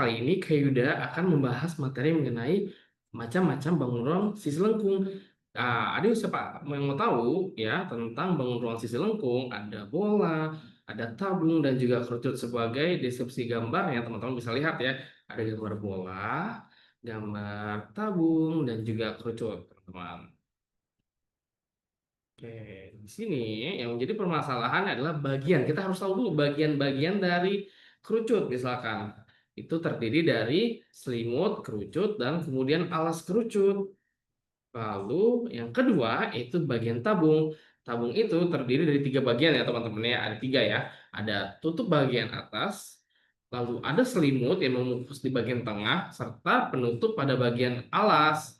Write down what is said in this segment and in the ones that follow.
kali ini Kak Yuda akan membahas materi mengenai macam-macam bangun ruang sisi lengkung. Nah, ada siapa yang mau tahu ya tentang bangun ruang sisi lengkung? Ada bola, ada tabung dan juga kerucut sebagai deskripsi gambar yang teman-teman bisa lihat ya. Ada gambar bola, gambar tabung dan juga kerucut, teman-teman. Oke, di sini yang menjadi permasalahan adalah bagian. Kita harus tahu dulu bagian-bagian dari kerucut, misalkan. Itu terdiri dari selimut, kerucut, dan kemudian alas kerucut. Lalu yang kedua itu bagian tabung. Tabung itu terdiri dari tiga bagian ya teman-teman ya. Ada tiga ya. Ada tutup bagian atas, lalu ada selimut yang membungkus di bagian tengah, serta penutup pada bagian alas.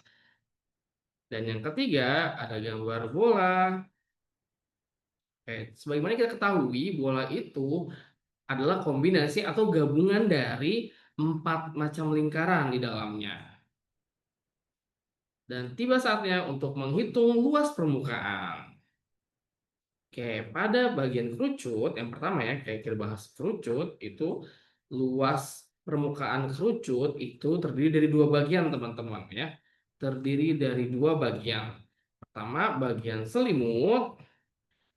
Dan yang ketiga ada gambar bola. Oke, sebagaimana kita ketahui, bola itu adalah kombinasi atau gabungan dari 4 macam lingkaran di dalamnya. Dan tiba saatnya untuk menghitung luas permukaan. Oke, pada bagian kerucut, yang pertama ya, kita bahas kerucut, itu luas permukaan kerucut itu terdiri dari dua bagian, teman-teman ya. Terdiri dari dua bagian. Pertama, bagian selimut.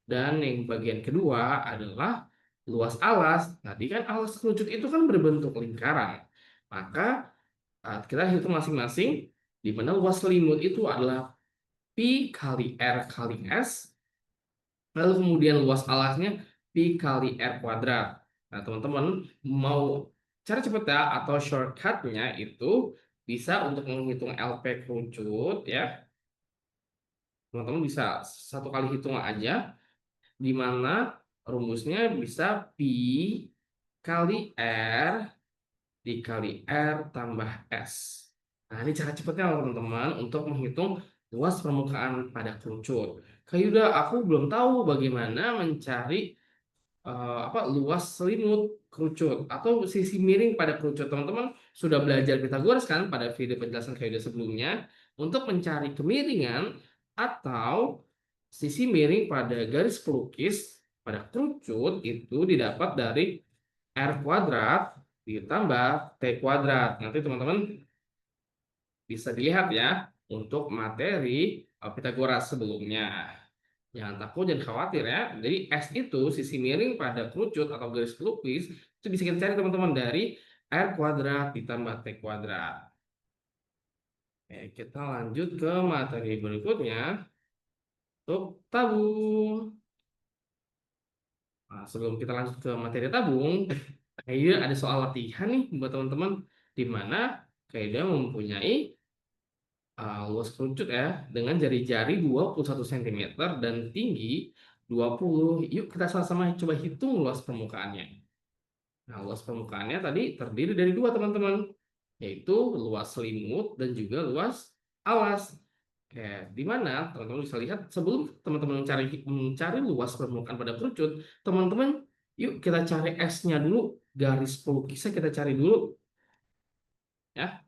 Dan yang bagian kedua adalah luas alas. Tadi kan alas kerucut itu kan berbentuk lingkaran. Maka kita hitung masing-masing di mana luas selimut itu adalah Pi kali R kali S. Lalu kemudian luas alasnya Pi kali R kuadrat. Nah, teman-teman mau cara cepat ya atau shortcutnya itu bisa untuk menghitung LP kerucut ya. Teman-teman bisa satu kali hitung aja di mana rumusnya bisa Pi kali R dikali R tambah S. Nah, ini cara cepatnya teman-teman untuk menghitung luas permukaan pada kerucut. Kayak udah aku belum tahu bagaimana mencari luas selimut kerucut atau sisi miring pada kerucut. Teman-teman sudah belajar Pythagoras kan pada video penjelasan kayak sebelumnya untuk mencari kemiringan atau sisi miring pada garis pelukis pada kerucut itu didapat dari R kuadrat ditambah T kuadrat. Nanti teman-teman bisa dilihat ya untuk materi Pythagoras sebelumnya. Jangan takut, jangan khawatir ya. Jadi S itu sisi miring pada kerucut atau garis pelukis itu bisa kita cari teman-teman dari R kuadrat ditambah T kuadrat. Oke, kita lanjut ke materi berikutnya untuk tabung. Nah, sebelum kita lanjut ke materi tabung, kayaknya ada soal latihan nih buat teman-teman di mana kayaknya mempunyai luas kerucut ya dengan jari-jari 21 cm dan tinggi 20. Yuk kita sama-sama coba hitung luas permukaannya. Nah, luas permukaannya tadi terdiri dari dua teman-teman, yaitu luas selimut dan juga luas alas. Oke, di mana teman-teman bisa lihat sebelum teman-teman mencari luas permukaan pada kerucut, teman-teman yuk kita cari S-nya dulu, garis pelukisnya kita cari dulu ya.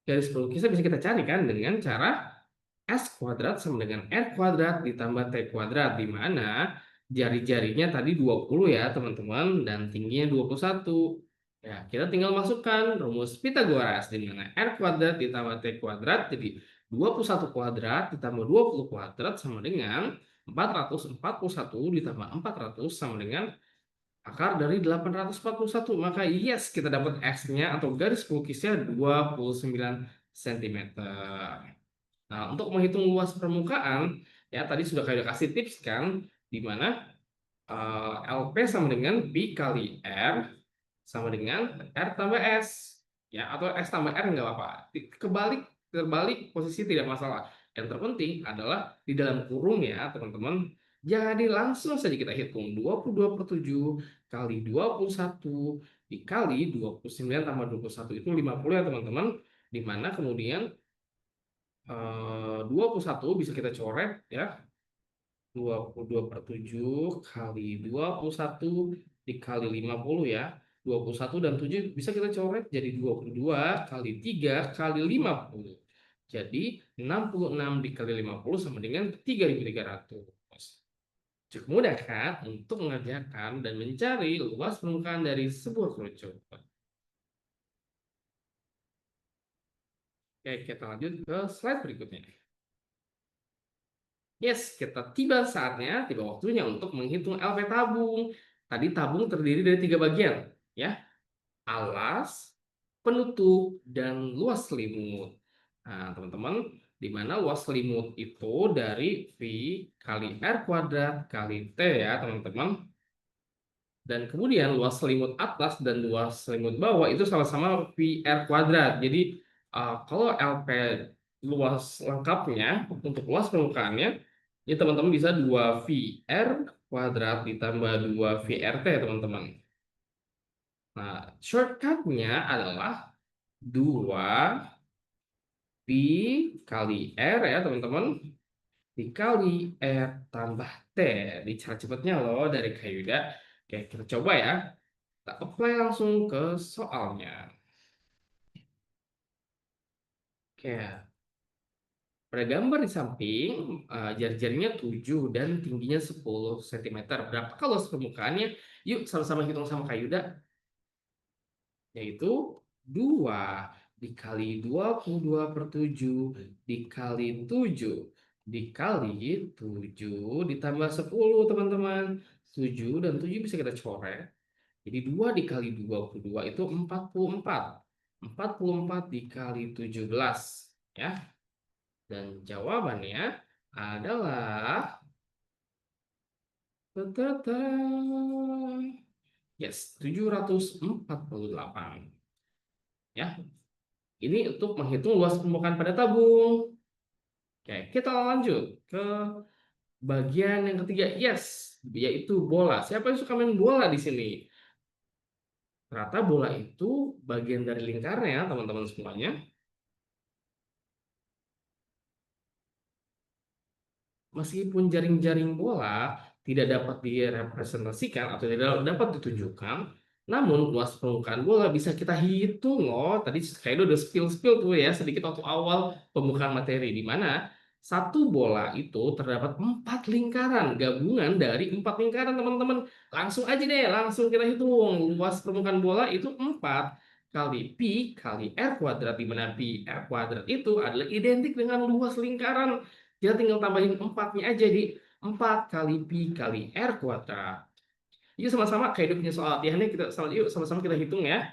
Garis pelukisnya bisa kita cari kan dengan cara S kuadrat sama dengan R kuadrat ditambah T kuadrat, di mana jari-jarinya tadi 20 ya teman-teman dan tingginya 21. Ya, kita tinggal masukkan rumus Pythagoras di mana R kuadrat ditambah T kuadrat jadi 21 kuadrat ditambah 20 kuadrat sama dengan 441 ditambah 400 sama dengan akar dari 841. Maka yes, kita dapat X-nya atau garis pelukisnya 29 cm. Nah, untuk menghitung luas permukaan, ya tadi sudah kayak kasih tips kan, di mana LP sama dengan Pi kali R sama dengan R tambah S. Ya, atau S tambah R nggak apa-apa. Terbalik posisi tidak masalah. Yang terpenting adalah di dalam kurung ya, teman-teman. Jadi langsung saja kita hitung 22/7 kali 21 dikali 29 tambah 21 itu 50 ya teman-teman. Di mana kemudian 21 bisa kita coret ya. 22/7 kali 21 dikali 50 ya. 21 dan 7 bisa kita coret jadi 22 kali 3 kali 50. Jadi 66 dikali 50 sama dengan 3.300. Cukup mudah kan untuk mengerjakan dan mencari luas permukaan dari sebuah kerucut. Oke, kita lanjut ke slide berikutnya. Yes, kita tiba waktunya untuk menghitung LP tabung. Tadi tabung terdiri dari 3 bagian, ya. Alas, penutup, dan luas selimut. Nah, teman-teman, di mana luas selimut itu dari V kali R kuadrat kali T ya, teman-teman. Dan kemudian luas selimut atas dan luas selimut bawah itu sama-sama VR kuadrat. Jadi kalau LP luas lengkapnya untuk luas permukaannya, ya teman-teman bisa 2 VR kuadrat ditambah 2 VRT teman-teman. Nah, shortcutnya adalah 2 P kali R ya teman-teman, dikali R tambah T. Di cara cepatnya loh dari Kayuda. Oke, kita coba ya. Kita apply langsung ke soalnya. Oke, pada gambar di samping, jari-jarinya 7 dan tingginya 10 cm. Berapa kalau permukaannya? Yuk sama-sama hitung sama Kak Yuda. Yaitu 2 dikali 22/7 dikali 7 dikali 7 ditambah 10 teman-teman. 7 dan 7 bisa kita coret. Jadi 2 dikali 22 itu 44. 44 dikali 17. Ya. Dan jawabannya adalah... Yes, 748. Ya, ini untuk menghitung luas permukaan pada tabung. Oke, kita lanjut ke bagian yang ketiga. Yes, yaitu bola. Siapa yang suka main bola di sini? Ternyata bola itu bagian dari lingkarnya ya, teman-teman semuanya. Meskipun jaring-jaring bola tidak dapat direpresentasikan atau tidak dapat ditunjukkan, namun luas permukaan bola bisa kita hitung loh. Tadi kayak udah spill-spill tuh ya sedikit waktu awal pembukaan materi, di mana satu bola itu terdapat 4 lingkaran, gabungan dari 4 lingkaran teman-teman. Langsung aja deh, langsung kita hitung. Luas permukaan bola itu 4 kali pi kali r kuadrat, di mana pi r kuadrat itu adalah identik dengan luas lingkaran. Kita tinggal tambahin 4-nya aja di 4 kali pi kali r kuadrat. Yuk sama-sama kayak punya soal latihannya, yuk sama-sama kita hitung ya.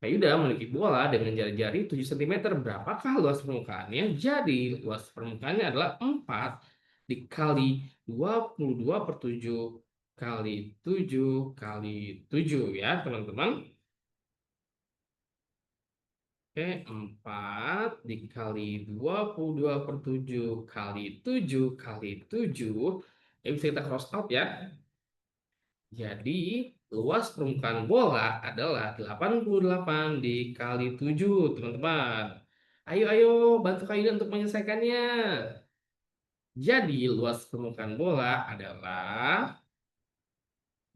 Kayak udah memiliki bola dengan jari-jari 7 cm. Berapakah luas permukaannya? Jadi luas permukaannya adalah 4 dikali 22/7 kali 7 kali 7 ya teman-teman. Oke, 4 dikali 22/7 kali 7 kali 7. Ini bisa kita cross out ya. Jadi, luas permukaan bola adalah 88 dikali 7, teman-teman. Ayo, ayo, bantu kalian untuk menyelesaikannya. Jadi, luas permukaan bola adalah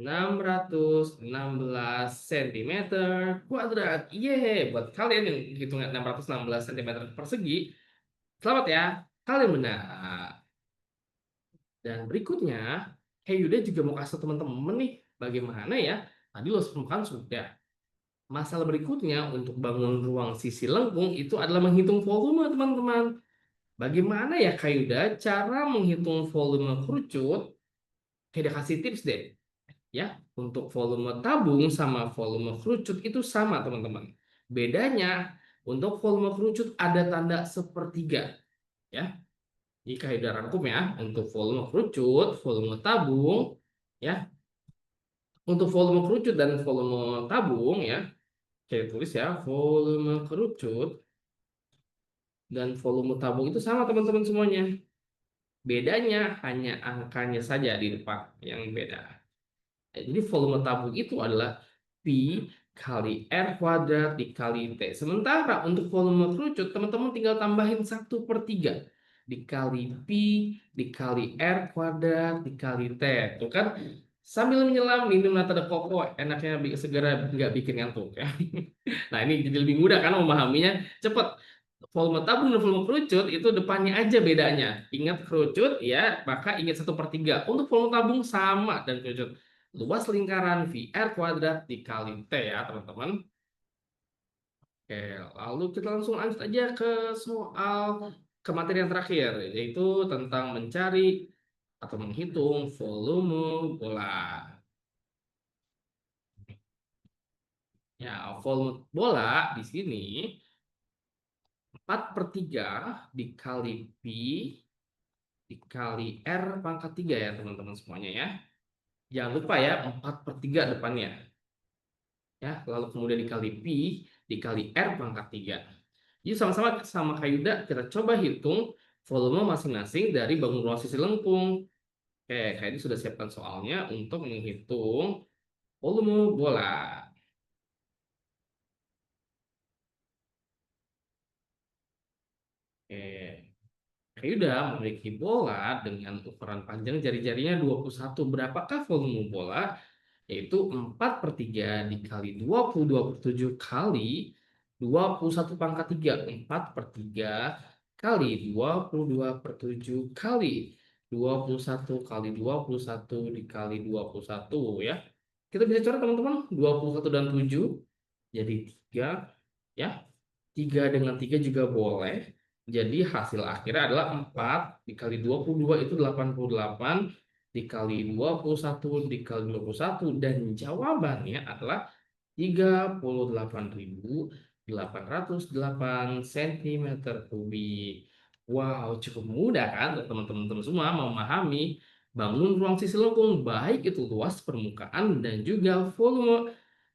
616 cm kuadrat. Yeay, buat kalian yang hitungan 616 cm persegi, selamat ya, kalian benar. Dan berikutnya, Hey Yuda juga mau kasih teman-teman nih, bagaimana ya, tadi luas permukaan sudah. Masalah berikutnya untuk bangun ruang sisi lengkung itu adalah menghitung volume, teman-teman. Bagaimana ya Kak Yuda cara menghitung volume kerucut? Kayak kasih tips deh. Ya, untuk volume tabung sama volume kerucut itu sama, teman-teman. Bedanya, untuk volume kerucut ada tanda sepertiga. Ya, jika udah rangkum ya, untuk volume kerucut, volume tabung, ya, untuk volume kerucut dan volume tabung ya, saya tulis ya, volume kerucut dan volume tabung itu sama teman-teman semuanya. Bedanya hanya angkanya saja di depan yang beda. Jadi volume tabung itu adalah pi kali r kuadrat dikali t. Sementara untuk volume kerucut, teman-teman tinggal tambahin 1/3 dikali pi dikali r kuadrat dikali t. Tuh kan, sambil menyelam minum nata de coco, enaknya segera nggak bikin ngantuk ya. Nah, ini jadi lebih mudah kan memahaminya, cepet. volume tabung dan volume kerucut itu depannya aja bedanya. Ingat kerucut ya, maka ingat 1/3. Untuk volume tabung sama dan kerucut. Luas lingkaran VR kuadrat dikali T ya teman-teman. Oke, lalu kita langsung lanjut aja ke materi yang terakhir, yaitu tentang mencari atau menghitung volume bola. Ya, volume bola di sini 4/3 dikali pi dikali R pangkat 3 ya teman-teman semuanya ya. Jangan lupa ya 4/3 depannya. Ya, lalu kemudian dikali pi dikali R pangkat 3. Jadi sama-sama sama Kak Yuda kita coba hitung volume masing-masing dari bangun ruang sisi lengkung. Oke, Kak ini sudah siapkan soalnya untuk menghitung volume bola. Oke, Kak Yuda memiliki bola dengan ukuran panjang jari-jarinya 21. Berapakah volume bola? Yaitu 4/3 dikali 22/7 kali 21/3. 4/3 kali 22/7 kali 21 kali 21 dikali 21 ya. Kita bisa coret teman-teman, 21 dan 7 jadi 3 ya. 3 dengan 3 juga boleh. Jadi hasil akhirnya adalah 4 dikali 22 itu 88 dikali 21 dikali 21 dan jawabannya adalah 38.808 cm kubik. Wow, cukup mudah kan untuk teman-teman semua memahami bangun ruang sisi lengkung baik itu luas permukaan dan juga volume,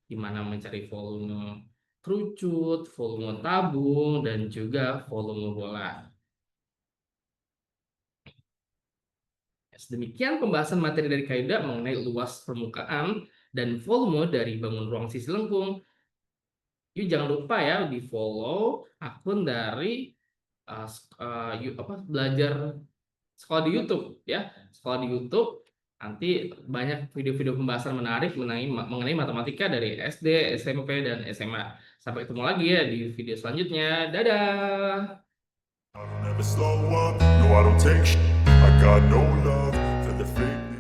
di mana mencari volume kerucut, volume tabung, dan juga volume bola. Demikian pembahasan materi dari Kaidah mengenai luas permukaan dan volume dari bangun ruang sisi lengkung. Yuk jangan lupa ya di follow akun dari belajar sekolah di YouTube ya, sekolah di YouTube. Nanti banyak video-video pembahasan menarik mengenai matematika dari SD, SMP, dan SMA. Sampai ketemu lagi ya di video selanjutnya. Dadah. I don't ever slow up, no I don't take sh- I got no love for the fake